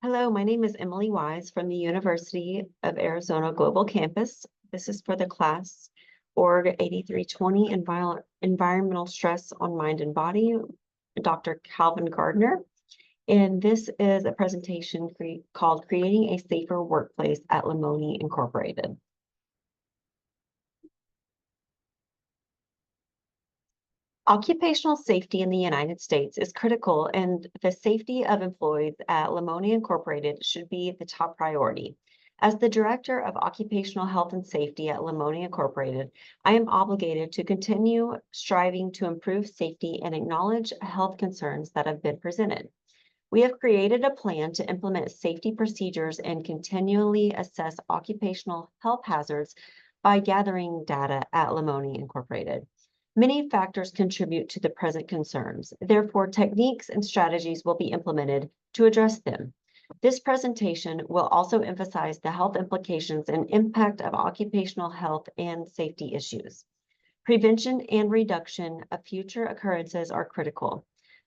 Hello, my name is Emily Wise from the University of Arizona Global Campus. This is for the class Org 8320 Environmental Stress on Mind and Body, Dr. Calvin Gardner. And this is a presentation called Creating a Safer Workplace at Lamoni Incorporated. Occupational safety in the United States is critical, and the safety of employees at Lamoni Incorporated should be the top priority. As the Director of Occupational Health and Safety at Lamoni Incorporated, I am obligated to continue striving to improve safety and acknowledge health concerns that have been presented. We have created a plan to implement safety procedures and continually assess occupational health hazards by gathering data at Lamoni Incorporated. Many factors contribute to the present concerns. Therefore, techniques and strategies will be implemented to address them. This presentation will also emphasize the health implications and impact of occupational health and safety issues. Prevention and reduction of future occurrences are critical.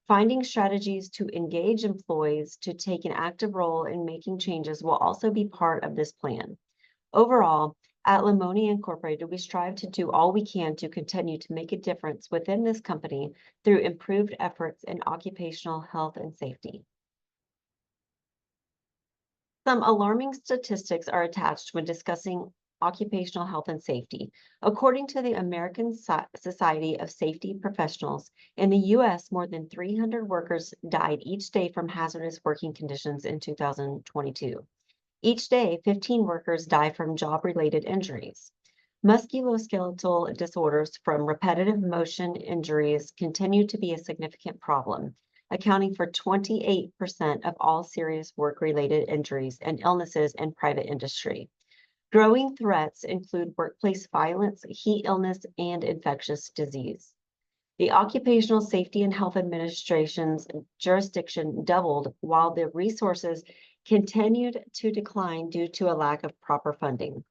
Finding strategies to engage employees to take an active role in making changes will also be part of this plan. Overall, at Lamoni Incorporated, we strive to do all we can to continue to make a difference within this company through improved efforts in occupational health and safety. Some alarming statistics are attached when discussing occupational health and safety. According to the American Society of Safety Professionals, in the U.S., more than 300 workers died each day from hazardous working conditions in 2022. Each day, 15 workers die from job-related injuries. Musculoskeletal disorders from repetitive motion injuries continue to be a significant problem, accounting for 28% of all serious work-related injuries and illnesses in private industry. Growing threats include workplace violence, heat illness, and infectious disease. The Occupational Safety and Health Administration's jurisdiction doubled while the resources continued to decline due to a lack of proper funding.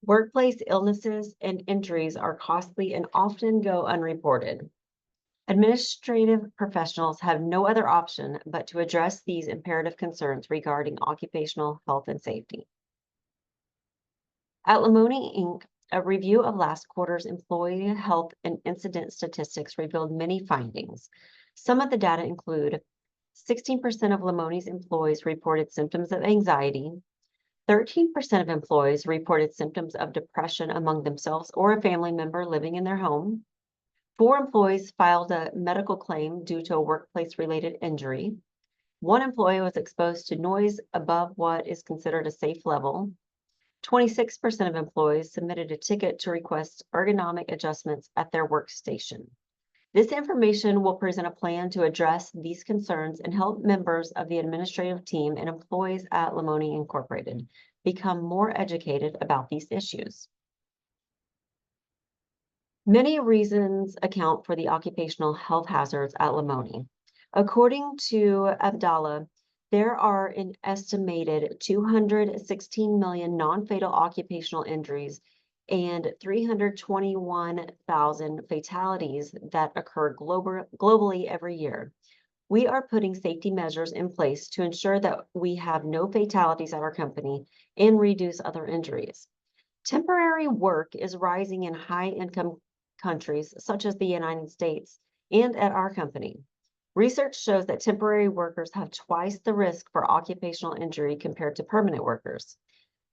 Workplace illnesses and injuries are costly and often go unreported. Administrative professionals have no other option but to address these imperative concerns regarding occupational health and safety. At Lamoni Inc., a review of last quarter's employee health and incident statistics revealed many findings. Some of the data include 16% of Lamoni's employees reported symptoms of anxiety. 13% of employees reported symptoms of depression among themselves or a family member living in their home. 4 employees filed a medical claim due to a workplace-related injury. 1 employee was exposed to noise above what is considered a safe level. 26% of employees submitted a ticket to request ergonomic adjustments at their workstation. This information will present a plan to address these concerns and help members of the administrative team and employees at Lamoni Incorporated become more educated about these issues. Many reasons account for the occupational health hazards at Lamoni. According to Abdallah, there are an estimated 216 million non-fatal occupational injuries and 321,000 fatalities that occur globally every year. We are putting safety measures in place to ensure that we have no fatalities at our company and reduce other injuries. Temporary work is rising in high-income countries such as the United States and at our company. Research shows that temporary workers have twice the risk for occupational injury compared to permanent workers.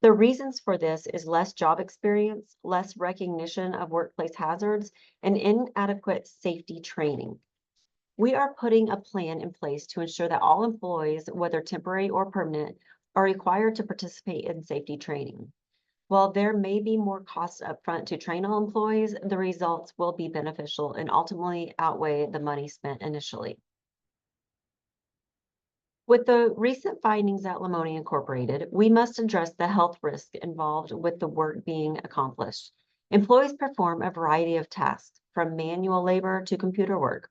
The reasons for this is less job experience, less recognition of workplace hazards, and inadequate safety training. We are putting a plan in place to ensure that all employees, whether temporary or permanent, are required to participate in safety training. While there may be more costs upfront to train all employees, the results will be beneficial and ultimately outweigh the money spent initially. With the recent findings at Lamoni Incorporated, we must address the health risk involved with the work being accomplished. Employees perform a variety of tasks, from manual labor to computer work.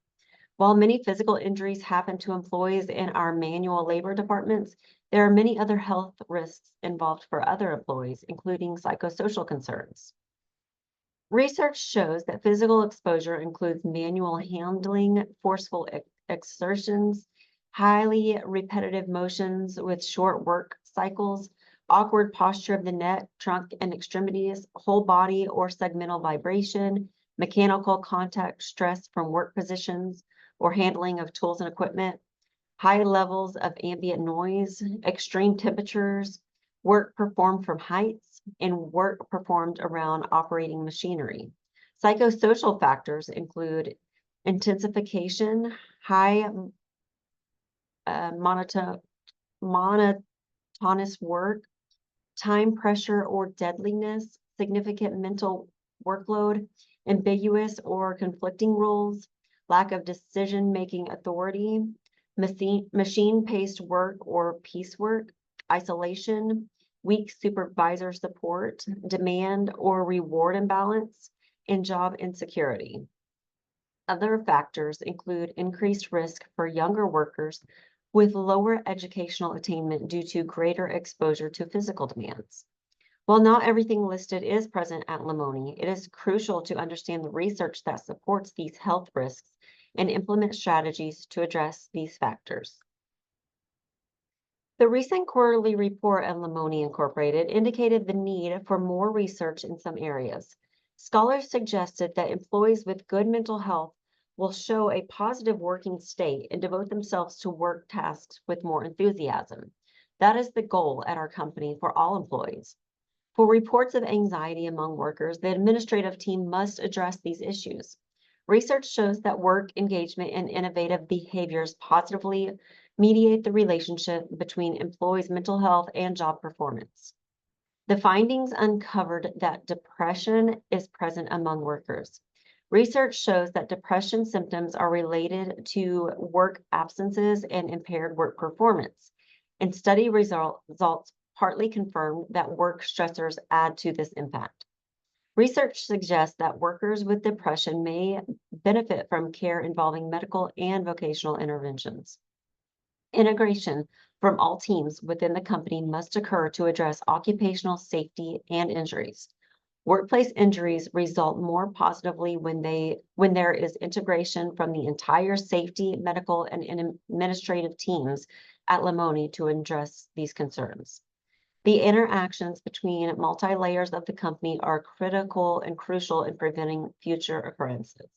While many physical injuries happen to employees in our manual labor departments, there are many other health risks involved for other employees, including psychosocial concerns. Research shows that physical exposure includes manual handling, forceful exertions, highly repetitive motions with short work cycles, awkward posture of the neck, trunk, and extremities, whole body or segmental vibration, mechanical contact stress from work positions or handling of tools and equipment, high levels of ambient noise, extreme temperatures, work performed from heights, and work performed around operating machinery. Psychosocial factors include intensification, high monotonous work, time pressure or deadliness, significant mental workload, ambiguous or conflicting roles, lack of decision-making authority, machine-paced work or piecework, isolation, weak supervisor support, demand or reward imbalance, and job insecurity. Other factors include increased risk for younger workers with lower educational attainment due to greater exposure to physical demands. While not everything listed is present at Lamoni, it is crucial to understand the research that supports these health risks and implement strategies to address these factors. The recent quarterly report at Lamoni Incorporated indicated the need for more research in some areas. Scholars suggested that employees with good mental health will show a positive working state and devote themselves to work tasks with more enthusiasm. That is the goal at our company for all employees. For reports of anxiety among workers, the administrative team must address these issues. Research shows that work engagement and innovative behaviors positively mediate the relationship between employees' mental health and job performance. The findings uncovered that depression is present among workers. Research shows that depression symptoms are related to work absences and impaired work performance, and study results partly confirm that work stressors add to this impact. Research suggests that workers with depression may benefit from care involving medical and vocational interventions. Integration from all teams within the company must occur to address occupational safety and injuries. Workplace injuries result more positively when there is integration from the entire safety, medical, and administrative teams at Lamoni to address these concerns. The interactions between multi-layers of the company are critical and crucial in preventing future occurrences.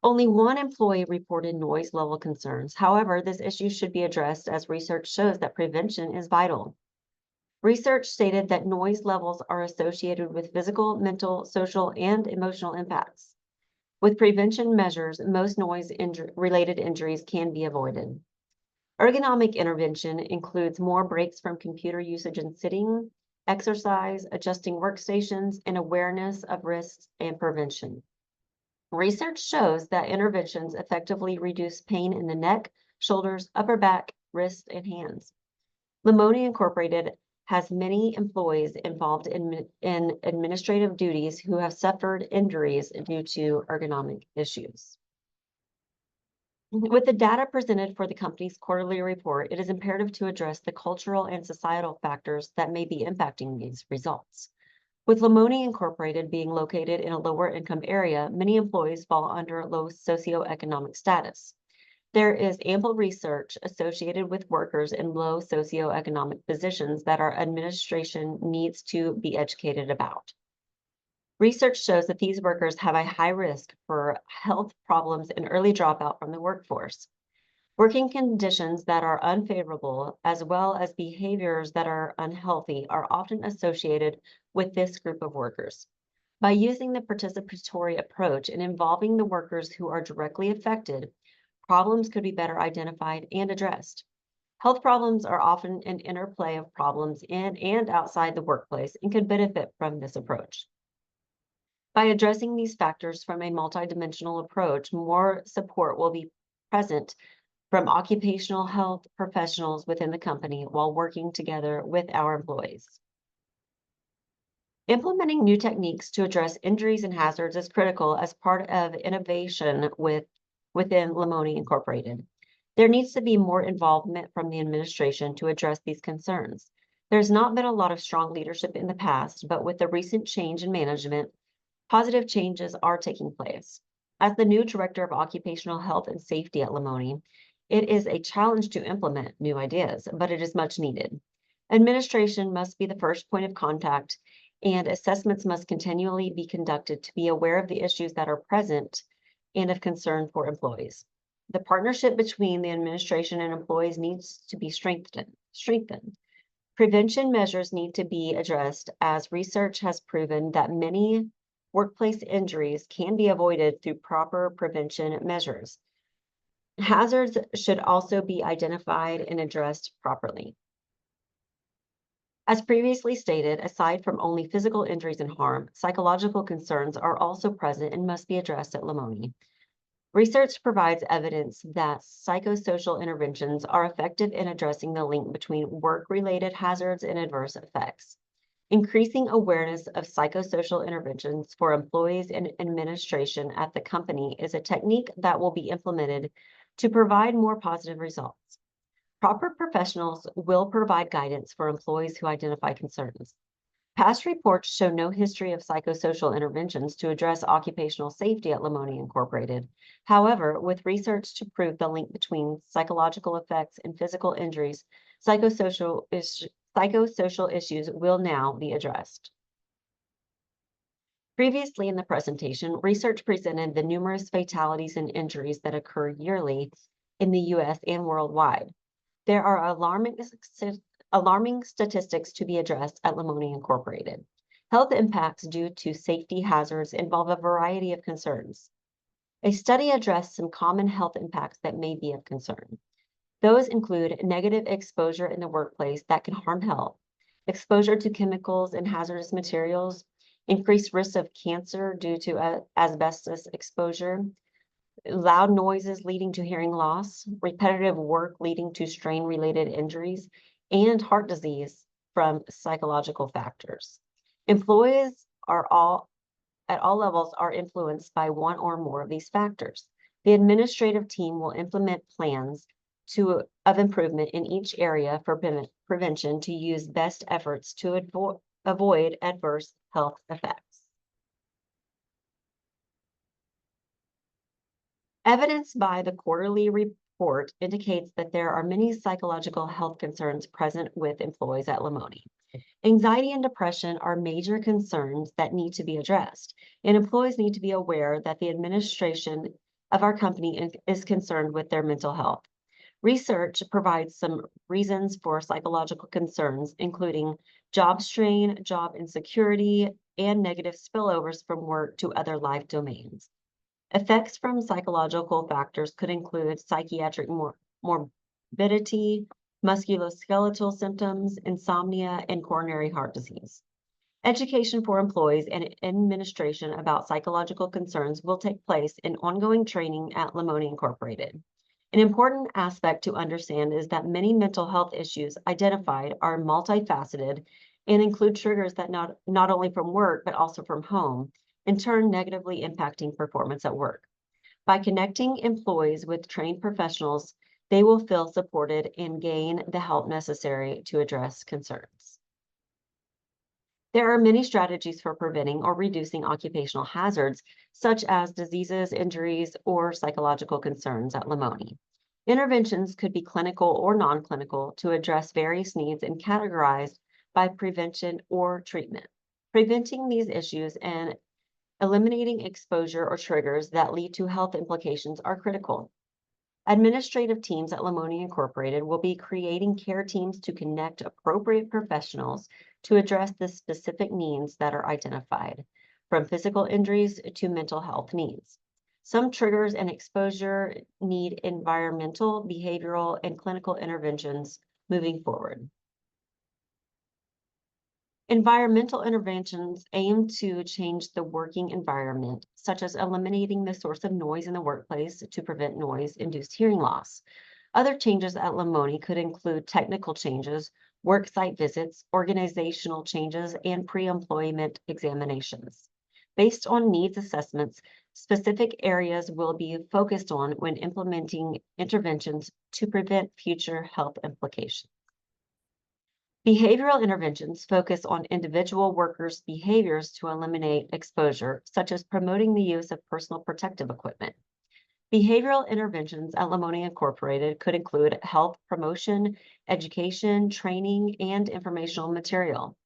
Only one employee reported noise level concerns. However, this issue should be addressed as research shows that prevention is vital. Research stated that noise levels are associated with physical, mental, social, and emotional impacts. With prevention measures, most noise-related injuries can be avoided. Ergonomic intervention includes more breaks from computer usage and sitting, exercise, adjusting workstations, and awareness of risks and prevention. Research shows that interventions effectively reduce pain in the neck, shoulders, upper back, wrists, and hands. Lamoni Incorporated has many employees involved in administrative duties who have suffered injuries due to ergonomic issues. With the data presented for the company's quarterly report, it is imperative to address the cultural and societal factors that may be impacting these results. With Lamoni Incorporated being located in a lower income area, many employees fall under low socioeconomic status. There is ample research associated with workers in low socioeconomic positions that our administration needs to be educated about. Research shows that these workers have a high risk for health problems and early dropout from the workforce. Working conditions that are unfavorable, as well as behaviors that are unhealthy, are often associated with this group of workers. By using the participatory approach and involving the workers who are directly affected, problems could be better identified and addressed. Health problems are often an interplay of problems in and outside the workplace and could benefit from this approach. By addressing these factors from a multidimensional approach, more support will be present from occupational health professionals within the company while working together with our employees. Implementing new techniques to address injuries and hazards is critical as part of innovation within Lamoni Incorporated. There needs to be more involvement from the administration to address these concerns. There's not been a lot of strong leadership in the past, but with the recent change in management, positive changes are taking place. As the new Director of Occupational Health and Safety at Lamoni, It is a challenge to implement new ideas, but it is much needed. Administration must be the first point of contact, and assessments must continually be conducted to be aware of the issues that are present and of concern for employees. The partnership between the administration and employees needs to be strengthened. Prevention measures need to be addressed as research has proven that many workplace injuries can be avoided through proper prevention measures. Hazards should also be identified and addressed properly. As previously stated, aside from only physical injuries and harm, psychological concerns are also present and must be addressed at Lamoni. Research provides evidence that psychosocial interventions are effective in addressing the link between work-related hazards and adverse effects. Increasing awareness of psychosocial interventions for employees and administration at the company is a technique that will be implemented to provide more positive results. Proper professionals will provide guidance for employees who identify concerns. Past reports show no history of psychosocial interventions to address occupational safety at Lamoni Incorporated. However, with research to prove the link between psychological effects and physical injuries, psychosocial issues will now be addressed. Previously in the presentation, research presented the numerous fatalities and injuries that occur yearly in the U.S. and worldwide. There are alarming statistics to be addressed at Lamoni Incorporated. Health impacts due to safety hazards involve a variety of concerns. A study addressed some common health impacts that may be of concern. Those include negative exposure in the workplace that can harm health, exposure to chemicals and hazardous materials, increased risk of cancer due to asbestos exposure, loud noises leading to hearing loss, repetitive work leading to strain-related injuries, and heart disease from psychological factors. Employees at all levels are influenced by one or more of these factors. The administrative team will implement plans of improvement in each area for prevention to use best efforts to avoid adverse health effects. Evidence by the quarterly report indicates that there are many psychological health concerns present with employees at Lamoni. Anxiety and depression are major concerns that need to be addressed, and employees need to be aware that the administration of our company is concerned with their mental health. Research provides some reasons for psychological concerns, including job strain, job insecurity, and negative spillovers from work to other life domains. Effects from psychological factors could include psychiatric morbidity, musculoskeletal symptoms, insomnia, and coronary heart disease. Education for employees and administration about psychological concerns will take place in ongoing training at Lamoni Incorporated. An important aspect to understand is that many mental health issues identified are multifaceted and include triggers that not only from work, but also from home, in turn negatively impacting performance at work. By connecting employees with trained professionals, they will feel supported and gain the help necessary to address concerns. There are many strategies for preventing or reducing occupational hazards, such as diseases, injuries, or psychological concerns at Lamoni. Interventions could be clinical or non-clinical to address various needs and categorized by prevention or treatment. Preventing these issues and eliminating exposure or triggers that lead to health implications are critical. Administrative teams at Lamoni Incorporated will be creating care teams to connect appropriate professionals to address the specific needs that are identified, from physical injuries to mental health needs. Some triggers and exposure need environmental, behavioral, and clinical interventions moving forward. Environmental interventions aim to change the working environment, such as eliminating the source of noise in the workplace to prevent noise-induced hearing loss. Other changes at Lamoni could include technical changes, work site visits, organizational changes, and pre-employment examinations. Based on needs assessments, specific areas will be focused on when implementing interventions to prevent future health implications. Behavioral interventions focus on individual workers' behaviors to eliminate exposure, such as promoting the use of personal protective equipment. Behavioral interventions at Lamonia Incorporated could include health promotion, education, training, and informational material.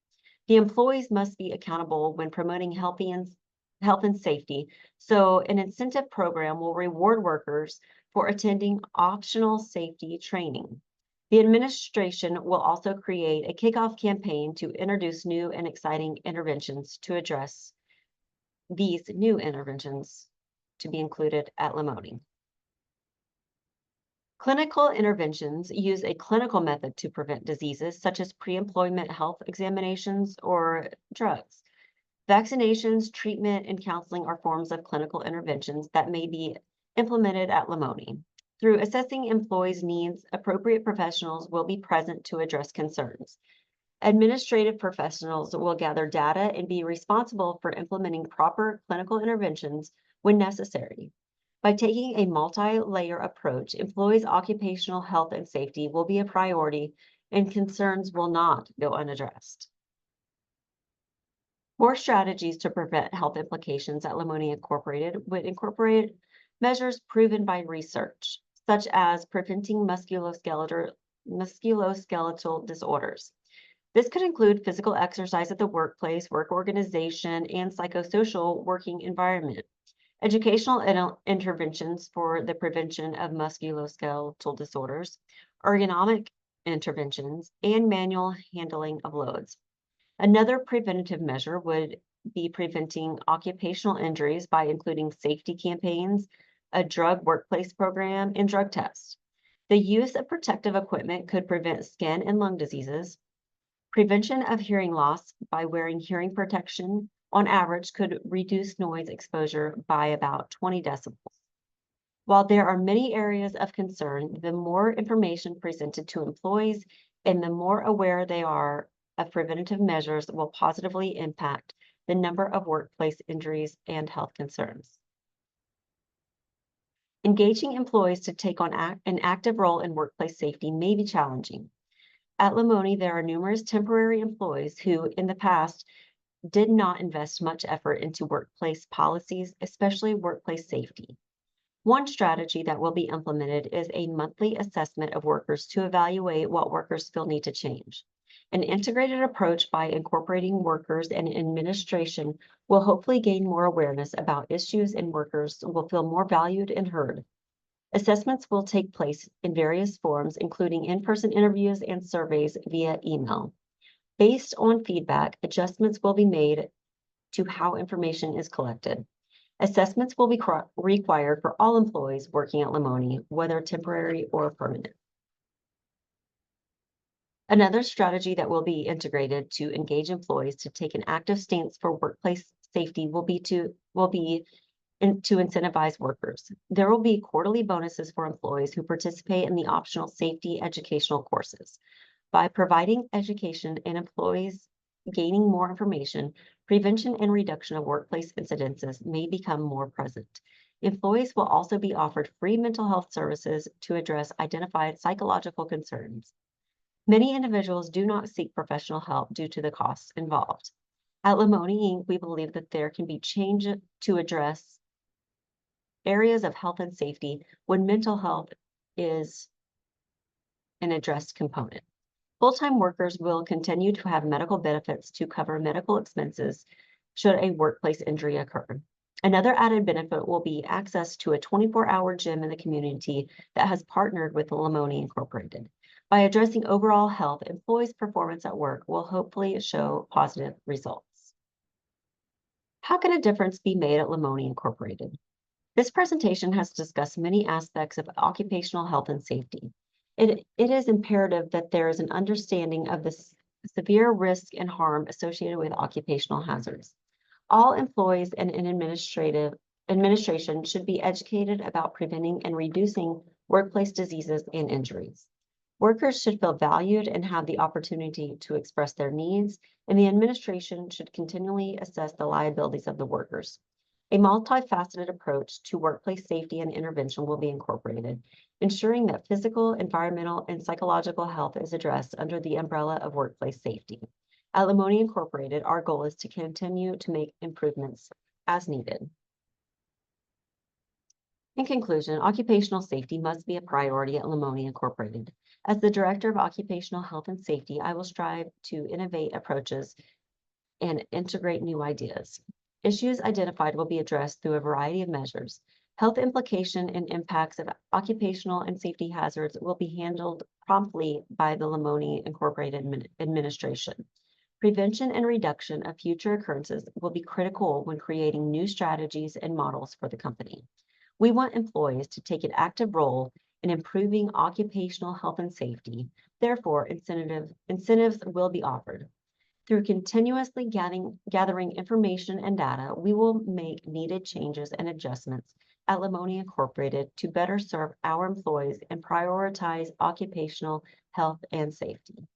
The employees must be accountable when promoting health and safety, so an incentive program will reward workers for attending optional safety training. The administration will also create a kickoff campaign to introduce new and exciting interventions to address these new interventions to be included at Lamoni. Clinical interventions use a clinical method to prevent diseases such as pre-employment health examinations or drugs. Vaccinations, treatment, and counseling are forms of clinical interventions that may be implemented at Lamoni. Through assessing employees' needs, appropriate professionals will be present to address concerns. Administrative professionals will gather data and be responsible for implementing proper clinical interventions when necessary. By taking a multi-layer approach, employees' occupational health and safety will be a priority and concerns will not go unaddressed. More strategies to prevent health implications at Lamoni Incorporated would incorporate measures proven by research, such as preventing musculoskeletal disorders. This could include physical exercise at the workplace, work organization, and psychosocial working environment. Educational interventions for the prevention of musculoskeletal disorders, ergonomic interventions, and manual handling of loads. Another preventative measure would be preventing occupational injuries by including safety campaigns, a drug workplace program, and drug tests. The use of protective equipment could prevent skin and lung diseases. Prevention of hearing loss by wearing hearing protection on average could reduce noise exposure by about 20 decibels. While there are many areas of concern, the more information presented to employees and the more aware they are of preventative measures will positively impact the number of workplace injuries and health concerns. Engaging employees to take on an active role in workplace safety may be challenging. At Lamoni, there are numerous temporary employees who, in the past, did not invest much effort into workplace policies, especially workplace safety. One strategy that will be implemented is a monthly assessment of workers to evaluate what workers feel need to change. An integrated approach by incorporating workers and administration will hopefully gain more awareness about issues and workers will feel more valued and heard. Assessments will take place in various forms, including in-person interviews and surveys via email. Based on feedback, adjustments will be made to how information is collected. Assessments will be required for all employees working at Lamoni, whether temporary or permanent. Another strategy that will be integrated to engage employees to take an active stance for workplace safety will be to incentivize workers. There will be quarterly bonuses for employees who participate in the optional safety educational courses. By providing education and employees gaining more information, prevention and reduction of workplace incidences may become more present. Employees will also be offered free mental health services to address identified psychological concerns. Many individuals do not seek professional help due to the costs involved. At Lamoni Inc., we believe that there can be change to address areas of health and safety when mental health is an addressed component. Full-time workers will continue to have medical benefits to cover medical expenses should a workplace injury occur. Another added benefit will be access to a 24-hour gym in the community that has partnered with Lamoni Incorporated. By addressing overall health, employees' performance at work will hopefully show positive results. How can a difference be made at Lamoni Incorporated? This presentation has discussed many aspects of occupational health and safety. It is imperative that there is an understanding of the severe risk and harm associated with occupational hazards. All employees and administration should be educated about preventing and reducing workplace diseases and injuries. Workers should feel valued and have the opportunity to express their needs, and the administration should continually assess the liabilities of the workers. A multifaceted approach to workplace safety and intervention will be incorporated, ensuring that physical, environmental, and psychological health is addressed under the umbrella of workplace safety. At Lamoni Incorporated, our goal is to continue to make improvements as needed. In conclusion, occupational safety must be a priority at Lamoni Incorporated. As the Director of Occupational Health and Safety, I will strive to innovate approaches and integrate new ideas. Issues identified will be addressed through a variety of measures. Health implication and impacts of occupational and safety hazards will be handled promptly by the Lamoni Incorporated administration. Prevention and reduction of future occurrences will be critical when creating new strategies and models for the company. We want employees to take an active role in improving occupational health and safety. Therefore, incentives will be offered. Through continuously gathering information and data, we will make needed changes and adjustments at Lamoni Incorporated to better serve our employees and prioritize occupational health and safety.